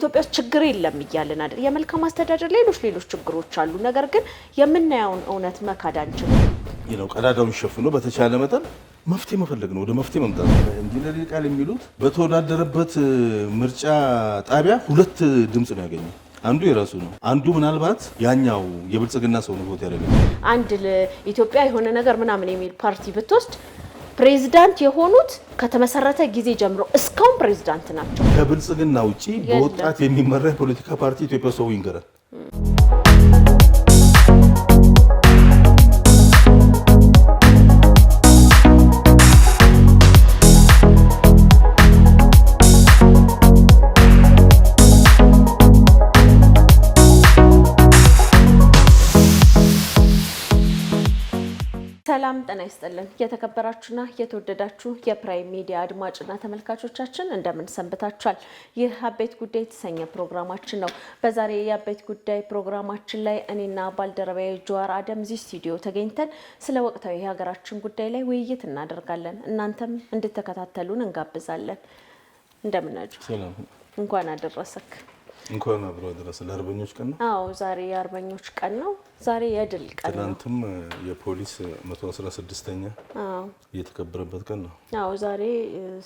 ኢትዮጵያ ችግር የለም ይያለን አይደል የመልካም አስተዳደር ሌሎች ችግሮች አሉ ነገር ግን የምናየውን እውነት መካድ አንችልም ቀዳዳውን ሸፍኖ በተቻለ መጠን መፍትሄ መፈለግ ነው ወደ መፍትሄ መምጣት ኢንጂነር ይልቃል የሚሉት በተወዳደረበት ምርጫ ጣቢያ ሁለት ድምጽ ነው ያገኘው አንዱ የራሱ ነው አንዱ ምናልባት ያኛው የብልጽግና ሰው ነው ቮት ያደረገው አንድ ለኢትዮጵያ የሆነ ነገር ምናምን የሚል ፓርቲ ብትወስድ ፕሬዝዳንት የሆኑት ከተመሰረተ ጊዜ ጀምሮ እስካሁን ፕሬዝዳንት ናቸው ከብልጽግና ውጪ በወጣት የሚመራ ፖለቲካ ፓርቲ ኢትዮጵያ ሰው ይንገራል ሰላም ጤና ይስጥልን የተከበራችሁና የተወደዳችሁ የፕራይም ሚዲያ አድማጭና ተመልካቾቻችን እንደምን ሰንብታችኋል ይህ አቤት ጉዳይ የተሰኘ ፕሮግራማችን ነው በዛሬ የአቤት ጉዳይ ፕሮግራማችን ላይ እኔና ባልደረባዬ ጆዋር አደም እዚህ ስቱዲዮ ተገኝተን ስለ ወቅታዊ የሀገራችን ጉዳይ ላይ ውይይት እናደርጋለን እናንተም እንድትከታተሉን እንጋብዛለን እንደምን ናችሁ ሰላም እንኳን አደረሰክ እንኳን አብሮ አደረሰ ለአርበኞች ቀን ነው አዎ ዛሬ የአርበኞች ቀን ነው ዛሬ የድል ቀን ነው ትናንትም የፖሊስ 116ኛ የተከበረበት ቀን ነው አዎ ዛሬ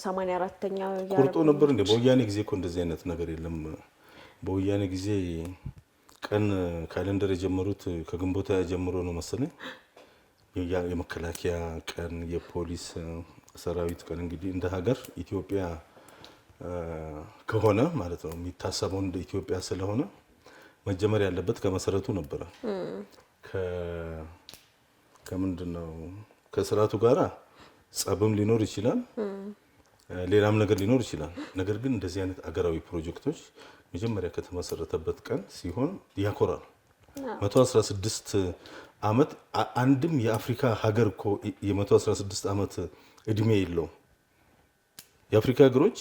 84ኛው ቁርጦ ነበር እንደ በወያኔ ጊዜ እኮ እንደዚህ አይነት ነገር የለም በወያኔ ጊዜ ቀን ካሌንደር የጀመሩት ከግንቦት ጀምሮ ነው መሰለኝ የመከላከያ ቀን የፖሊስ ሰራዊት ቀን እንግዲህ እንደ ሀገር ኢትዮጵያ ከሆነ ማለት ነው የሚታሰበው እንደ ኢትዮጵያ ስለሆነ መጀመር ያለበት ከመሰረቱ ነበር ከምንድነው ከስራቱ ጋራ ጸብም ሊኖር ይችላል ሌላም ነገር ሊኖር ይችላል ነገር ግን እንደዚህ አይነት አገራዊ ፕሮጀክቶች መጀመሪያ ከተመሰረተበት ቀን ሲሆን ያኮራል 116 አመት አንድም የአፍሪካ ሀገር እኮ የ116 አመት እድሜ የለው የአፍሪካ ሀገሮች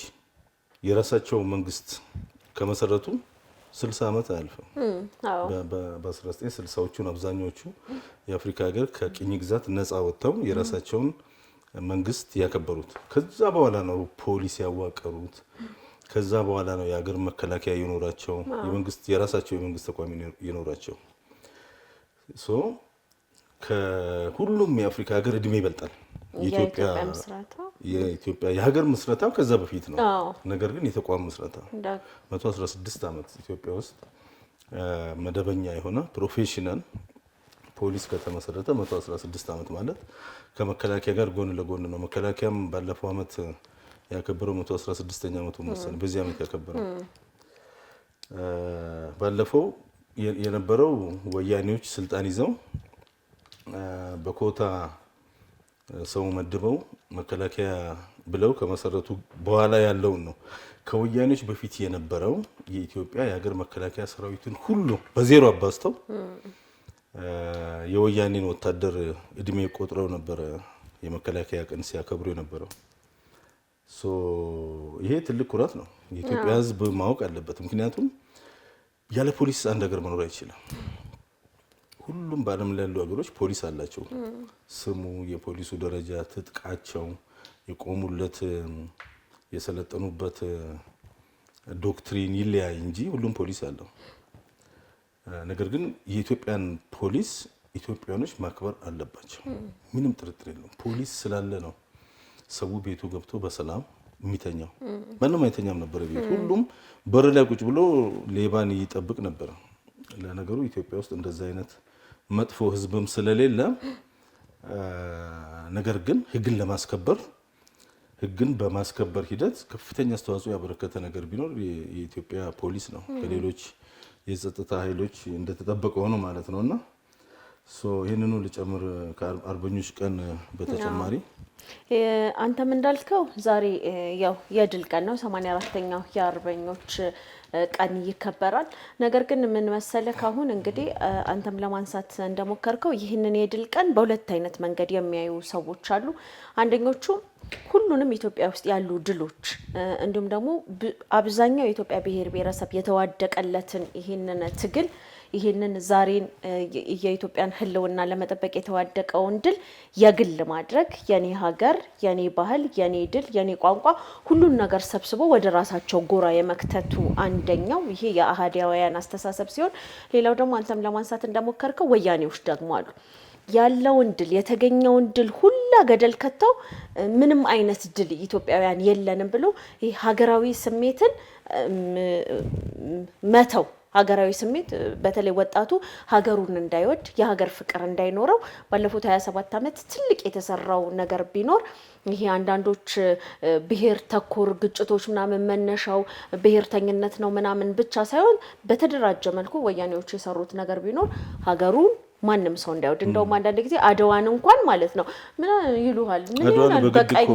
የራሳቸው መንግስት ከመሰረቱ 60 አመት አልፈው በ1960ዎቹ አብዛኞቹ የአፍሪካ ሀገር ከቅኝ ግዛት ነፃ ወጥተው የራሳቸውን መንግስት ያከበሩት ከዛ በኋላ ነው ፖሊስ ያዋቀሩት ከዛ በኋላ ነው የሀገር መከላከያ ይኖራቸው የመንግስት የራሳቸው የመንግስት ተቋም ይኖራቸው ሶ ከሁሉም የአፍሪካ ሀገር እድሜ ይበልጣል የኢትዮጵያ የሀገር መስረታው ከዛ በፊት ነው ነገር ግን የተቋም መስረታ 116 አመት ኢትዮጵያ ውስጥ መደበኛ የሆነ ፕሮፌሽናል ፖሊስ ከተመሰረተ 116 አመት ማለት ከመከላከያ ጋር ጎን ለጎን ነው መከላከያም ባለፈው አመት ያከበረው 116ኛ አመቱ መሰለኝ በዚህ አመት ያከበረው ባለፈው የነበረው ወያኔዎች ስልጣን ይዘው በኮታ ሰው መድበው መከላከያ ብለው ከመሰረቱ በኋላ ያለው ነው ከወያኔዎች በፊት የነበረው የኢትዮጵያ የሀገር መከላከያ ሰራዊትን ሁሉ በዜሮ አባስተው የወያኔን ወታደር እድሜ ቆጥረው ነበር የመከላከያ ቀን ሲያከብሩ የነበረው ሶ ይሄ ትልቅ ኩራት ነው የኢትዮጵያ ህዝብ ማወቅ አለበት ምክንያቱም ያለ ፖሊስ አንድ ሀገር መኖር አይችልም ሁሉም ባለም ላይ ያሉ ሀገሮች ፖሊስ አላቸው ስሙ የፖሊሱ ደረጃ ትጥቃቸው የቆሙለት የሰለጠኑበት ዶክትሪን ይለያይ እንጂ ሁሉም ፖሊስ አለው ነገር ግን የኢትዮጵያን ፖሊስ ኢትዮጵያኖች ማክበር አለባቸው ምንም ጥርጥር የለውም ፖሊስ ስላለ ነው ሰው ቤቱ ገብቶ በሰላም የሚተኛው ማንም አይተኛም ነበር ቤቱ ሁሉም በር ላይ ቁጭ ብሎ ሌባን ይጠብቅ ነበር ለነገሩ ኢትዮጵያ ውስጥ እንደዛ አይነት መጥፎ ህዝብም ስለሌለ ነገር ግን ህግን ለማስከበር ህግን በማስከበር ሂደት ከፍተኛ አስተዋጽኦ ያበረከተ ነገር ቢኖር የኢትዮጵያ ፖሊስ ነው ከሌሎች የጸጥታ ኃይሎች እንደተጠበቀው ነው ማለት ነውና ሶ ይሄንኑ ልጨምር ከአርበኞች ቀን በተጨማሪ አንተም እንዳልከው ዛሬ ያው የድል ቀን ነው 84ኛው የአርበኞች ቀን ይከበራል ነገር ግን ምን መሰለህ አሁን እንግዲህ አንተም ለማንሳት እንደሞከርከው ይህንን የድል ቀን በሁለት አይነት መንገድ የሚያዩ ሰዎች አሉ አንደኞቹ ሁሉንም ኢትዮጵያ ውስጥ ያሉ ድሎች እንዲሁም ደግሞ አብዛኛው የኢትዮጵያ ብሔር ብሔረሰብ የተዋደቀለትን ይሄንን ትግል ይሄንን ዛሬን የኢትዮጵያን ህልውና ለመጠበቅ የተዋደቀውን ድል የግል ማድረግ የኔ ሀገር የኔ ባህል የኔ ድል የኔ ቋንቋ ሁሉን ነገር ሰብስቦ ወደ ራሳቸው ጎራ የመክተቱ አንደኛው ይሄ የአሃዳውያን አስተሳሰብ ሲሆን ሌላው ደግሞ አንተም ለማንሳት እንደሞከርከው ወያኔዎች ደግሞ አሉ ያለውን ድል የተገኘውን ድል ሁላ ገደል ከተው ምንም አይነት ድል ኢትዮጵያውያን የለንም ብሎ ይሄ ሀገራዊ ስሜትን መተው ሀገራዊ ስሜት በተለይ ወጣቱ ሀገሩን እንዳይወድ የሀገር ፍቅር እንዳይኖረው ባለፉት 27 ዓመት ትልቅ የተሰራው ነገር ቢኖር ይሄ አንዳንዶች ብሔር ተኮር ግጭቶች ምናምን መነሻው ብሔርተኝነት ነው ምናምን ብቻ ሳይሆን በተደራጀ መልኩ ወያኔዎች የሰሩት ነገር ቢኖር ሀገሩን ማንም ሰው እንዳይወድ እንደውም አንዳንድ ጊዜ አድዋን እንኳን ማለት ነው ምን ይሉሃል ምን ይላል በቀኝ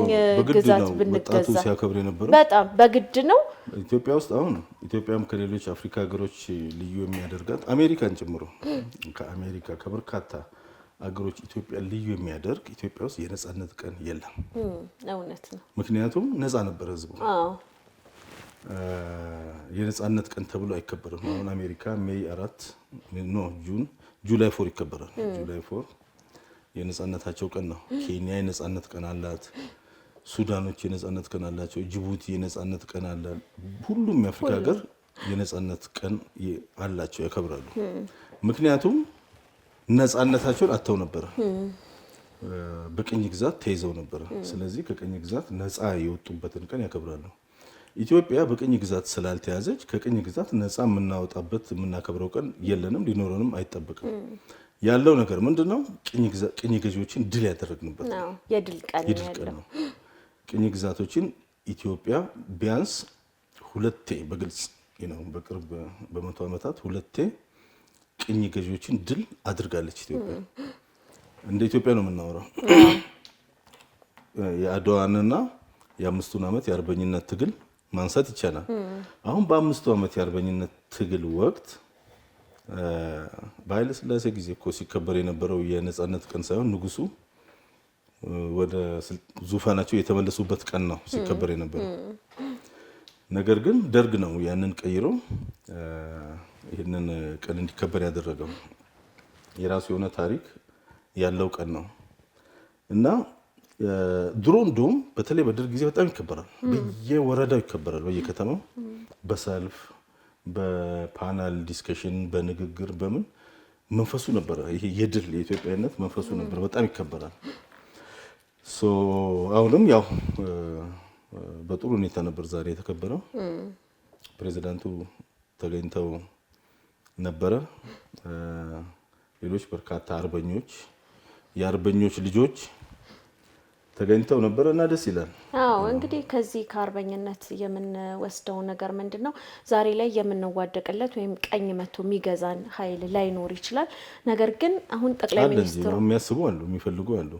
ግዛት ብንገዛ ሲያከብር የነበረው በጣም በግድ ነው ኢትዮጵያ ውስጥ አሁን ኢትዮጵያም ከሌሎች አፍሪካ ሀገሮች ልዩ የሚያደርጋት አሜሪካን ጨምሮ ከአሜሪካ ከበርካታ አገሮች ኢትዮጵያ ልዩ የሚያደርግ ኢትዮጵያ ውስጥ የነጻነት ቀን የለም እውነት ነው ምክንያቱም ነጻ ነበር ህዝቡ የነጻነት ቀን ተብሎ አይከበርም አሁን አሜሪካ ሜይ 4 ጁላይ 4 ይከበራል ጁላይ 4 የነጻነታቸው ቀን ነው ኬንያ የነጻነት ቀን አላት ሱዳኖች የነጻነት ቀን አላቸው ጅቡቲ የነጻነት ቀን አለ ሁሉም የአፍሪካ ሀገር የነጻነት ቀን አላቸው ያከብራሉ ምክንያቱም ነጻነታቸውን አጥተው ነበር በቅኝ ግዛት ተይዘው ነበር ስለዚህ ከቅኝ ግዛት ነጻ የወጡበትን ቀን ያከብራሉ ኢትዮጵያ በቅኝ ግዛት ስላልተያዘች ከቅኝ ግዛት ነጻ የምናወጣበት የምናከብረው ቀን የለንም ሊኖረንም አይጠበቅም ያለው ነገር ምንድነው ቅኝ ገዢዎችን ድል ያደረግንበት ነው የድል ቀን ነው ቅኝ ግዛቶችን ኢትዮጵያ ቢያንስ ሁለቴ በግልጽ በቅርብ በመቶ ዓመታት ሁለቴ ቅኝ ገዢዎችን ድል አድርጋለች ኢትዮጵያ እንደ ኢትዮጵያ ነው የምናወራው የአድዋንና የአምስቱን ዓመት የአርበኝነት ትግል ማንሳት ይቻላል አሁን በአምስቱ ዓመት የአርበኝነት ትግል ወቅት በኃይለ ሥላሴ ጊዜ እኮ ሲከበር የነበረው የነጻነት ቀን ሳይሆን ንጉሱ ወደ ዙፋናቸው የተመለሱበት ቀን ነው ሲከበር የነበረው ነገር ግን ደርግ ነው ያንን ቀይሮ ይሄንን ቀን እንዲከበር ያደረገው የራሱ የሆነ ታሪክ ያለው ቀን ነው እና ድሮ እንደውም በተለይ በደርግ ጊዜ በጣም ይከበራል በየወረዳው ይከበራል በየከተማው በሰልፍ በፓናል ዲስከሽን በንግግር በምን መንፈሱ ነበር ይሄ የድል የኢትዮጵያዊነት መንፈሱ ነበር በጣም ይከበራል አሁንም ያው በጥሩ ሁኔታ ነበር ዛሬ የተከበረው ፕሬዝዳንቱ ተገኝተው ነበረ ሌሎች በርካታ አርበኞች የአርበኞች ልጆች ተገኝተው ነበርና ደስ ይላል እንግዲህ ከዚህ ከአርበኝነት የምንወስደው ነገር ምንድነው ዛሬ ላይ የምንዋደቅለት ወይም ቀኝ መቶ የሚገዛን ኃይል ላይኖር ይችላል ነገር ግን አሁን ጠቅላይ ሚኒስትሩ የሚያስቡ አሉ የሚፈልጉ አሉ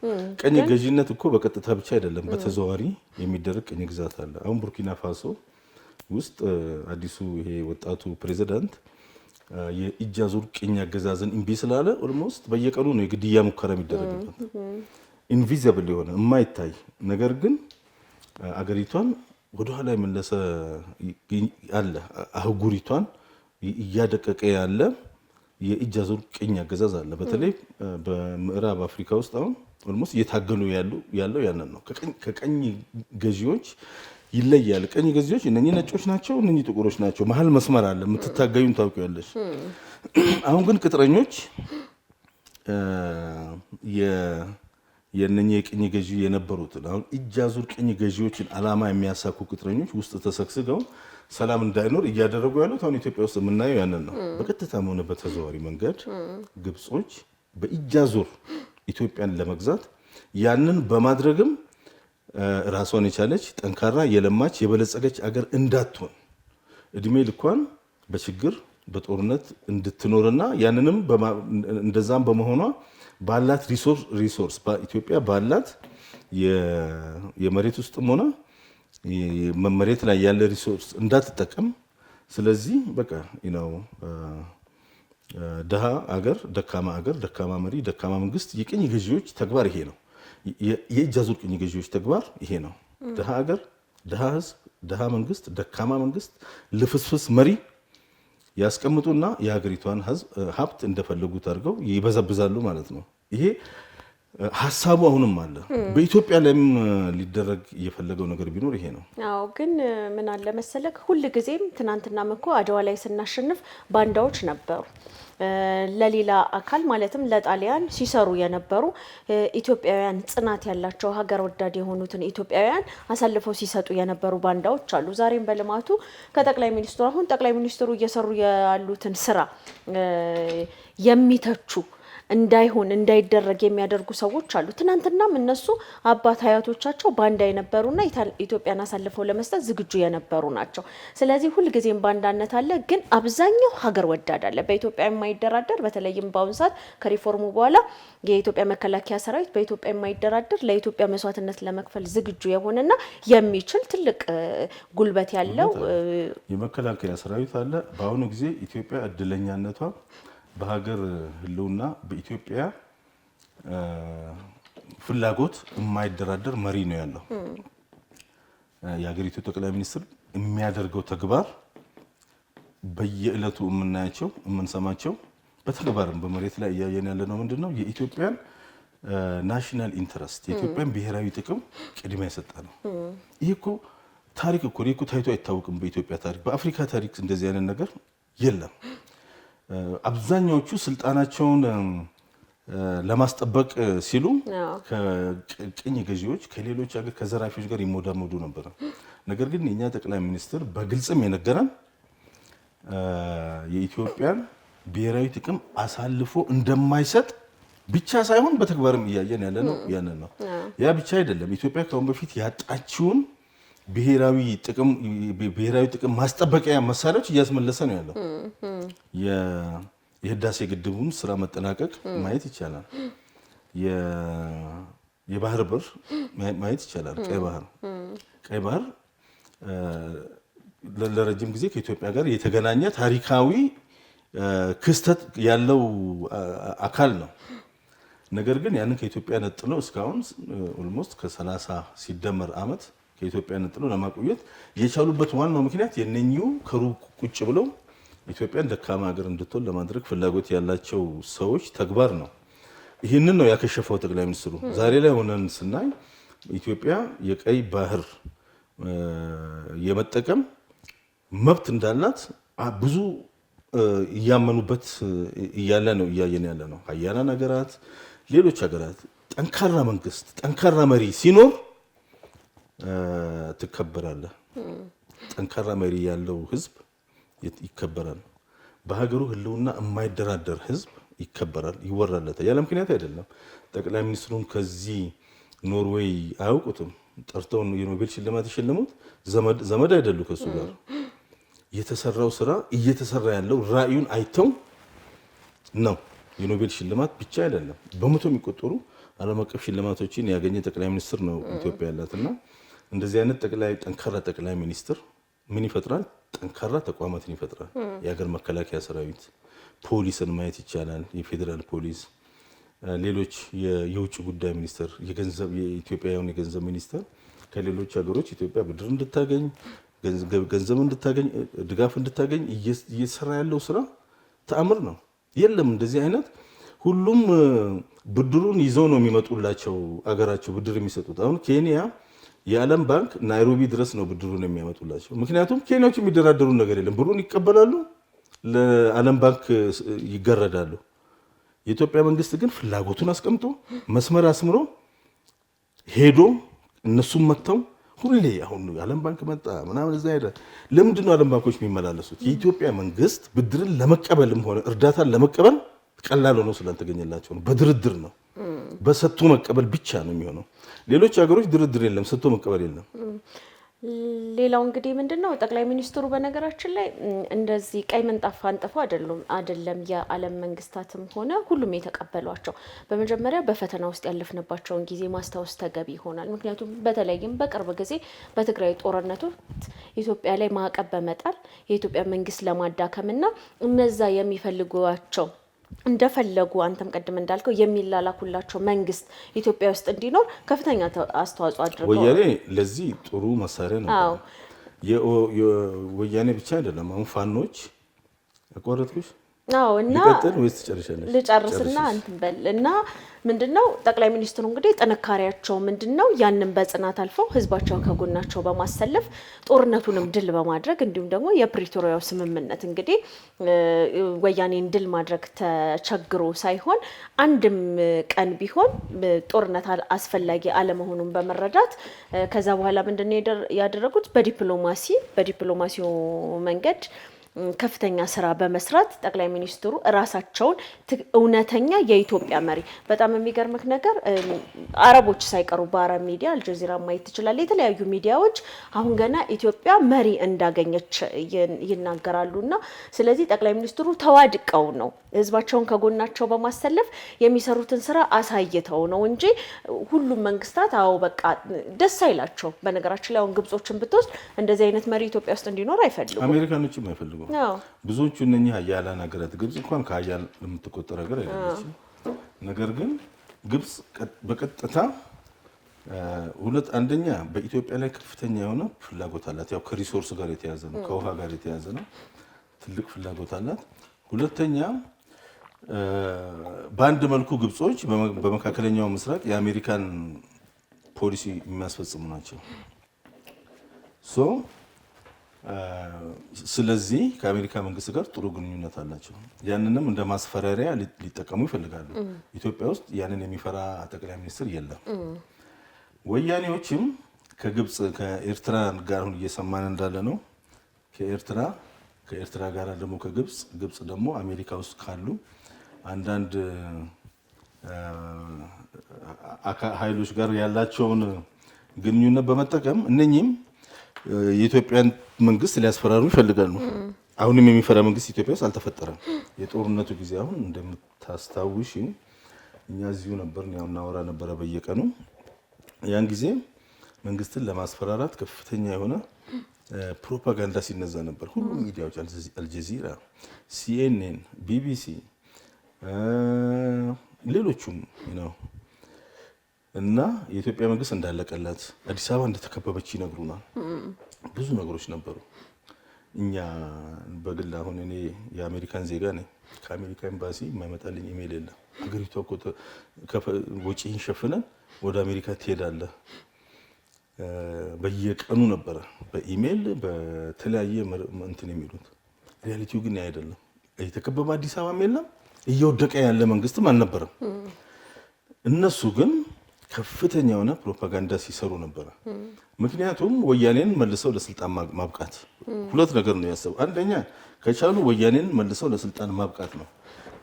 ቀኝ ገዢነት እኮ በቀጥታ ብቻ አይደለም በተዘዋዋሪ የሚደረግ ቀኝ ግዛት አለ አሁን ቡርኪና ፋሶ ውስጥ አዲሱ ይሄ ወጣቱ ፕሬዝዳንት የእጅ አዙር ቅኝ አገዛዝን እምቢ ስላለ ኦልሞስት በየቀኑ ነው የግድያ ሙከራ የሚደረግበት ኢንቪዚብል የሆነ የማይታይ ነገር ግን አገሪቷን ወደ ኋላ የመለሰ አለ አህጉሪቷን እያደቀቀ ያለ የእጅ አዙር ቅኝ አገዛዝ አለ በተለይ በምዕራብ አፍሪካ ውስጥ አሁን ኦልሞስት እየታገሉ ያለው ያንን ነው ከቀኝ ገዢዎች ይለያል ቀኝ ገዢዎች እነኚህ ነጮች ናቸው እነኚህ ጥቁሮች ናቸው መሀል መስመር አለ የምትታገዩን ታውቂያለሽ አሁን ግን ቅጥረኞች የነኚህ የቅኝ ገዢ የነበሩት አሁን እጅ አዙር ቅኝ ገዢዎችን አላማ የሚያሳኩ ቅጥረኞች ውስጥ ተሰክስገው ሰላም እንዳይኖር እያደረጉ ያሉት አሁን ኢትዮጵያ ውስጥ የምናየው ያንን ነው በቀጥታም ሆነ በተዘዋዋሪ መንገድ ግብጾች በእጅ አዙር ኢትዮጵያን ለመግዛት ያንን በማድረግም ራሷን የቻለች ጠንካራ የለማች የበለጸገች አገር እንዳትሆን እድሜ ልኳን በችግር በጦርነት እንድትኖርና ያንንም እንደዛም በመሆኗ ባላት ሪሶርስ ኢትዮጵያ ባላት የመሬት ውስጥም ሆነ መሬት ላይ ያለ ሪሶርስ እንዳትጠቀም ስለዚህ በቃ ደሃ አገር ደካማ መሪ ደካማ መንግስት የቅኝ ገዢዎች ተግባር ይሄ ነው የእጅ አዙር ቅኝ ገዢዎች ተግባር ይሄ ነው ደሃ አገር ደሃ ህዝብ ደሃ መንግስት ደካማ መንግስት ልፍስፍስ መሪ ያስቀምጡና የሀገሪቷን ሀብት እንደፈለጉት አድርገው ይበዘብዛሉ ማለት ነው። ይሄ ሀሳቡ አሁንም አለ። በኢትዮጵያ ላይም ሊደረግ የፈለገው ነገር ቢኖር ይሄ ነው። አዎ፣ ግን ምን አለ መሰለክ፣ ሁል ጊዜም ትናንትናም እኮ አድዋ ላይ ስናሸንፍ ባንዳዎች ነበሩ። ለሌላ አካል ማለትም ለጣሊያን ሲሰሩ የነበሩ ኢትዮጵያውያን ጽናት ያላቸው ሀገር ወዳድ የሆኑትን ኢትዮጵያውያን አሳልፈው ሲሰጡ የነበሩ ባንዳዎች አሉ። ዛሬም በልማቱ ከጠቅላይ ሚኒስትሩ አሁን ጠቅላይ ሚኒስትሩ እየሰሩ ያሉትን ስራ የሚተቹ እንዳይሆን እንዳይደረግ የሚያደርጉ ሰዎች አሉ። ትናንትናም እነሱ አባት አያቶቻቸው ባንዳ የነበሩና ኢትዮጵያን አሳልፈው ለመስጠት ዝግጁ የነበሩ ናቸው። ስለዚህ ሁልጊዜም ባንዳነት አለ፣ ግን አብዛኛው ሀገር ወዳድ አለ። በኢትዮጵያ የማይደራደር በተለይም በአሁኑ ሰዓት ከሪፎርሙ በኋላ የኢትዮጵያ መከላከያ ሰራዊት በኢትዮጵያ የማይደራደር ለኢትዮጵያ መስዋዕትነት ለመክፈል ዝግጁ የሆነና የሚችል ትልቅ ጉልበት ያለው የመከላከያ ሰራዊት አለ። በአሁኑ ጊዜ ኢትዮጵያ እድለኛነቷ በሀገር ህልውና በኢትዮጵያ ፍላጎት የማይደራደር መሪ ነው ያለው። የሀገሪቱ ጠቅላይ ሚኒስትር የሚያደርገው ተግባር በየዕለቱ የምናያቸው የምንሰማቸው በተግባርም በመሬት ላይ እያየን ያለ ነው። ምንድነው የኢትዮጵያን ናሽናል ኢንተረስት የኢትዮጵያን ብሔራዊ ጥቅም ቅድሚያ የሰጠ ነው። ይሄ እኮ ታሪክ እኮ ታይቶ አይታወቅም። በኢትዮጵያ ታሪክ በአፍሪካ ታሪክ እንደዚህ አይነት ነገር የለም። አብዛኛዎቹ ስልጣናቸውን ለማስጠበቅ ሲሉ ከቅኝ ገዢዎች ከሌሎች ሀገር ከዘራፊዎች ጋር ይሞዳሞዱ ነበር። ነገር ግን የኛ ጠቅላይ ሚኒስትር በግልጽም የነገረን የኢትዮጵያን ብሔራዊ ጥቅም አሳልፎ እንደማይሰጥ ብቻ ሳይሆን በተግባርም እያየን ያለ ነው። ያንን ነው። ያ ብቻ አይደለም። ኢትዮጵያ ከአሁን በፊት ያጣችውን ብሔራዊ ጥቅም ማስጠበቂያ መሳሪያዎች እያስመለሰ ነው ያለው። የህዳሴ ግድቡን ስራ መጠናቀቅ ማየት ይቻላል። የባህር በር ማየት ይቻላል። ቀይ ባህር ለረጅም ጊዜ ከኢትዮጵያ ጋር የተገናኘ ታሪካዊ ክስተት ያለው አካል ነው። ነገር ግን ያንን ከኢትዮጵያ ነጥሎ እስካሁን ኦልሞስት ከ30 ሲደመር ዓመት ከኢትዮጵያ ነጥሎ ለማቆየት የቻሉበት ዋናው ምክንያት የነኚሁ ከሩቅ ቁጭ ብለው ኢትዮጵያን ደካማ ሀገር እንድትሆን ለማድረግ ፍላጎት ያላቸው ሰዎች ተግባር ነው። ይህንን ነው ያከሸፈው ጠቅላይ ሚኒስትሩ። ዛሬ ላይ ሆነን ስናይ ኢትዮጵያ የቀይ ባህር የመጠቀም መብት እንዳላት ብዙ እያመኑበት እያለ ነው እያየን ያለ ነው። ሀያላን ሀገራት፣ ሌሎች ሀገራት ጠንካራ መንግስት፣ ጠንካራ መሪ ሲኖር ትከበራለህ። ጠንካራ መሪ ያለው ህዝብ ይከበራል። በሀገሩ ህልውና የማይደራደር ህዝብ ይከበራል፣ ይወራለታል። ያለ ምክንያት አይደለም። ጠቅላይ ሚኒስትሩን ከዚህ ኖርዌይ አያውቁትም። ጠርተው የኖቤል ሽልማት የሸለሙት ዘመድ አይደሉ ከሱ ጋር። የተሰራው ስራ እየተሰራ ያለው ራዕዩን አይተው ነው። የኖቤል ሽልማት ብቻ አይደለም፣ በመቶ የሚቆጠሩ ዓለም አቀፍ ሽልማቶችን ያገኘ ጠቅላይ ሚኒስትር ነው ኢትዮጵያ ያላትና እንደዚህ አይነት ጠንካራ ጠቅላይ ሚኒስትር ምን ይፈጥራል? ጠንካራ ተቋማትን ይፈጥራል። የሀገር መከላከያ ሰራዊት፣ ፖሊስን ማየት ይቻላል። የፌዴራል ፖሊስ፣ ሌሎች የውጭ ጉዳይ ሚኒስትር፣ የኢትዮጵያውን የገንዘብ ሚኒስትር ከሌሎች ሀገሮች ኢትዮጵያ ብድር እንድታገኝ ገንዘብ እንድታገኝ ድጋፍ እንድታገኝ እየሰራ ያለው ስራ ተአምር ነው። የለም እንደዚህ አይነት ሁሉም ብድሩን ይዘው ነው የሚመጡላቸው አገራቸው ብድር የሚሰጡት። አሁን ኬንያ የዓለም ባንክ ናይሮቢ ድረስ ነው ብድሩን የሚያመጡላቸው። ምክንያቱም ኬንያዎች የሚደራደሩ ነገር የለም። ብሩን ይቀበላሉ፣ ለዓለም ባንክ ይገረዳሉ። የኢትዮጵያ መንግስት ግን ፍላጎቱን አስቀምጦ መስመር አስምሮ ሄዶ እነሱም መጥተው ሁሌ አሁን ዓለም ባንክ መጣ ምናምን እዛ ሄደ። ለምንድን ነው ዓለም ባንኮች የሚመላለሱት? የኢትዮጵያ መንግስት ብድርን ለመቀበልም ሆነ እርዳታን ለመቀበል ቀላል ሆኖ ስላልተገኘላቸው ነው። በድርድር ነው፣ በሰጥቶ መቀበል ብቻ ነው የሚሆነው። ሌሎች ሀገሮች ድርድር የለም፣ ሰጥቶ መቀበል የለም። ሌላው እንግዲህ ምንድነው ጠቅላይ ሚኒስትሩ በነገራችን ላይ እንደዚህ ቀይ ምንጣፍ አንጥፈው አይደለም የዓለም መንግስታትም ሆነ ሁሉም የተቀበሏቸው። በመጀመሪያ በፈተና ውስጥ ያለፍንባቸውን ጊዜ ማስታወስ ተገቢ ይሆናል። ምክንያቱም በተለይም በቅርብ ጊዜ በትግራይ ጦርነቱ ኢትዮጵያ ላይ ማዕቀብ በመጣል የኢትዮጵያ መንግስት ለማዳከምና እነዛ የሚፈልጓቸው እንደፈለጉ አንተም ቀድም እንዳልከው የሚላላኩላቸው መንግስት ኢትዮጵያ ውስጥ እንዲኖር ከፍተኛ አስተዋጽኦ አድርገው ወያኔ ለዚህ ጥሩ መሳሪያ ነው። ወያኔ ብቻ አይደለም። አሁን ፋኖች አቋረጥኩሽ? አዎ እና ልቀጥል ወይስ ትጨርሻለሽ? ልጨርስና እንትን በል እና ምንድነው ጠቅላይ ሚኒስትሩ እንግዲህ ጥንካሬያቸው ምንድነው ያንን በጽናት አልፈው ህዝባቸውን ከጎናቸው በማሰለፍ ጦርነቱንም ድል በማድረግ እንዲሁም ደግሞ የፕሪቶሪያው ስምምነት እንግዲህ ወያኔን ድል ማድረግ ተቸግሮ ሳይሆን አንድም ቀን ቢሆን ጦርነት አስፈላጊ አለመሆኑን በመረዳት ከዛ በኋላ ምንድነው ያደረጉት በዲፕሎማሲው መንገድ ከፍተኛ ስራ በመስራት ጠቅላይ ሚኒስትሩ ራሳቸውን እውነተኛ የኢትዮጵያ መሪ በጣም የሚገርምክ ነገር አረቦች ሳይቀሩ በአረብ ሚዲያ አልጀዚራ ማየት ይችላል የተለያዩ ሚዲያዎች አሁን ገና ኢትዮጵያ መሪ እንዳገኘች ይናገራሉና ስለዚህ ጠቅላይ ሚኒስትሩ ተዋድቀው ነው ህዝባቸውን ከጎናቸው በማሰለፍ የሚሰሩትን ስራ አሳይተው ነው እንጂ ሁሉም መንግስታት አው በቃ ደስ አይላቸው በነገራችን ላይ አሁን ግብጾችን ብትወስድ እንደዚህ አይነት መሪ ኢትዮጵያ ውስጥ እንዲኖር አይፈልጉም አሜሪካኖችም አይፈልጉም ብዙዎቹ እነኚህ ሀያላን ሀገራት ግብጽ እንኳን ከሀያል የምትቆጠር ሀገር አይደለችም ነገር ግን ግብጽ በቀጥታ አንደኛ በኢትዮጵያ ላይ ከፍተኛ የሆነ ፍላጎት አላት ያው ከሪሶርስ ጋር የተያዘ ነው ከውሃ ጋር የተያዘ ነው ትልቅ ፍላጎት አላት ሁለተኛ በአንድ መልኩ ግብጾች በመካከለኛው ምስራቅ የአሜሪካን ፖሊሲ የሚያስፈጽሙ ናቸው ስለዚህ ከአሜሪካ መንግስት ጋር ጥሩ ግንኙነት አላቸው ያንንም እንደ ማስፈራሪያ ሊጠቀሙ ይፈልጋሉ ኢትዮጵያ ውስጥ ያንን የሚፈራ ጠቅላይ ሚኒስትር የለም ወያኔዎችም ከግብጽ ከኤርትራ ጋር ሁሉ እየሰማን እንዳለ ነው ከኤርትራ ጋር ደግሞ ግብጽ ደግሞ አሜሪካ ውስጥ ካሉ አንዳንድ ኃይሎች ጋር ያላቸውን ግንኙነት በመጠቀም እነኚህም የኢትዮጵያን መንግስት ሊያስፈራሩ ይፈልጋሉ አሁንም የሚፈራ መንግስት ኢትዮጵያ ውስጥ አልተፈጠረም የጦርነቱ ጊዜ አሁን እንደምታስታውሽ እኛ እዚሁ ነበርን ያው እናወራ ነበረ በየቀኑ ያን ጊዜ መንግስትን ለማስፈራራት ከፍተኛ የሆነ ፕሮፓጋንዳ ሲነዛ ነበር ሁሉም ሚዲያዎች አልጀዚራ ሲኤንኤን ቢቢሲ ሌሎቹም ነው እና የኢትዮጵያ መንግስት እንዳለቀላት አዲስ አበባ እንደተከበበች ይነግሩናል ብዙ ነገሮች ነበሩ እኛ በግል አሁን እኔ የአሜሪካን ዜጋ ነኝ ከአሜሪካ ኤምባሲ የማይመጣልኝ ኢሜል የለም አገሪቷ እኮ ወጪን ሸፍነን ወደ አሜሪካ ትሄዳለህ በየቀኑ ነበረ በኢሜል በተለያየ እንትን የሚሉት ሪያሊቲው ግን አይደለም የተከበበ አዲስ አበባ የለም እየወደቀ ያለ መንግስትም አልነበረም እነሱ ግን ከፍተኛ የሆነ ፕሮፓጋንዳ ሲሰሩ ነበር ምክንያቱም ወያኔን መልሰው ለስልጣን ማብቃት ሁለት ነገር ነው ያሰቡ አንደኛ ከቻሉ ወያኔን መልሰው ለስልጣን ማብቃት ነው